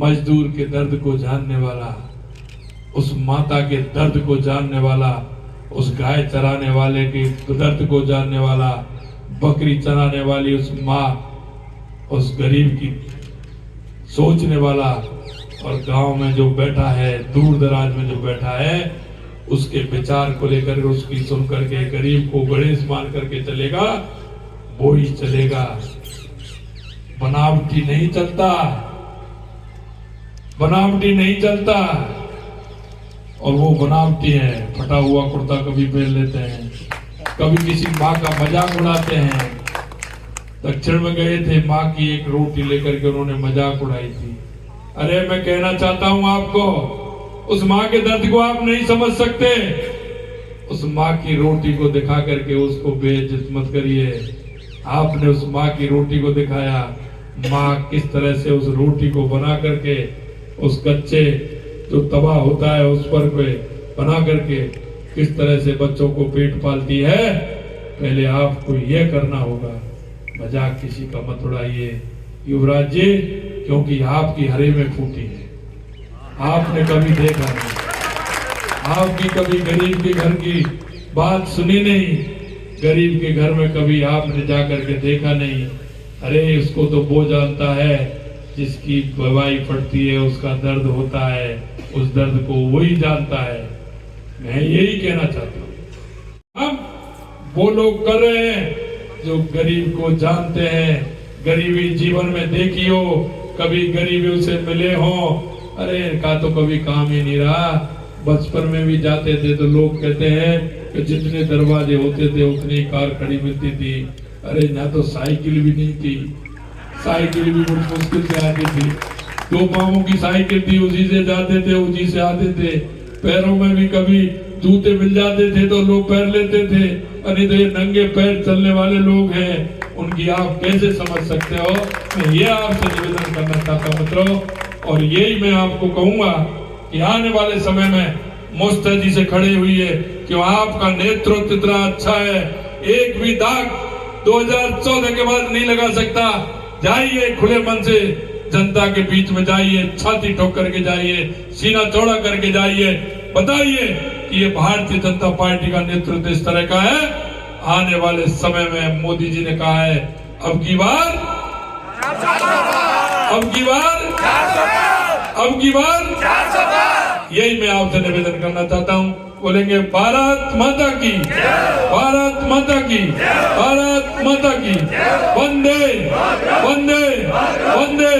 मजदूर के दर्द को जानने वाला, उस माता के दर्द को जानने वाला, उस गाय चराने वाले के दर्द को जानने वाला, बकरी चराने वाली उस माँ, उस गरीब की सोचने वाला, और गांव में जो बैठा है, दूर दराज में जो बैठा है, उसके विचार को लेकर उसकी सुन करके गरीब को गणेश मान करके चलेगा, वो ही चलेगा। बनावटी नहीं चलता, बनावटी नहीं चलता। और वो बनावटी है, फटा हुआ कुर्ता कभी पहन लेते हैं, कभी किसी माँ का मजाक उड़ाते हैं। दक्षिण में गए थे, माँ की एक रोटी लेकर के उन्होंने मजाक उड़ाई थी। अरे मैं कहना चाहता हूं आपको, उस माँ के दर्द को आप नहीं समझ सकते। उस माँ की रोटी को दिखा करके उसको बेइज्जत मत करिए। आपने उस माँ की रोटी को दिखाया, माँ किस तरह से उस रोटी को बना करके, उस कच्चे जो तवा होता है उस पर पे बना करके किस तरह से बच्चों को पेट पालती है। पहले आपको यह करना होगा। मजाक किसी का मत उड़ाइए युवराज जी, क्योंकि आपकी हरे में फूटी है। आपने कभी देखा नहीं, आपकी कभी गरीब के घर की बात सुनी नहीं, गरीब के घर में कभी आपने जाकर के देखा नहीं। अरे उसको तो वो जानता है जिसकी दवाई पड़ती है, उसका दर्द होता है, उस दर्द को वही जानता है। मैं यही कहना चाहता हूँ। हम वो लोग कर रहे हैं जो गरीब को जानते हैं, गरीबी जीवन में देखी हो, कभी गरीबी से मिले हो। अरे इनका तो कभी काम ही नहीं रहा। बचपन में भी जाते थे तो लोग कहते हैं कि जितने दरवाजे होते थे उतनी कार खड़ी मिलती थी। अरे यहाँ तो साइकिल भी नहीं थी, साइकिल भी बड़ी मुश्किल से आती थी। 2 पांवों की साइकिल थी, उसी से जाते थे, उसी से आते थे। पैरों में भी कभी जूते मिल जाते थे तो लोग पैर लेते थे। अरे तो ये नंगे पैर चलने वाले लोग हैं, उनकी आप कैसे समझ सकते हो। मैं ये आपसे निवेदन करना चाहता हूं मित्रों, और यही मैं आपको कहूंगा कि आने वाले समय में मुस्तैदी से खड़े हुई है कि आपका नेतृत्व इतना अच्छा है, एक भी दाग 2014 के बाद नहीं लगा सकता। जाइए खुले मन से जनता के बीच में जाइए, छाती ठोक करके जाइए, सीना चौड़ा करके जाइए, बताइए कि ये भारतीय जनता पार्टी का नेतृत्व इस तरह का है। आने वाले समय में मोदी जी ने कहा है, अब की बार, अब की बार, अब की बार। यही मैं आपसे निवेदन करना चाहता हूँ। बोलेंगे भारत माता की, भारत माता की, भारत माता की। वंदे वंदे वंदे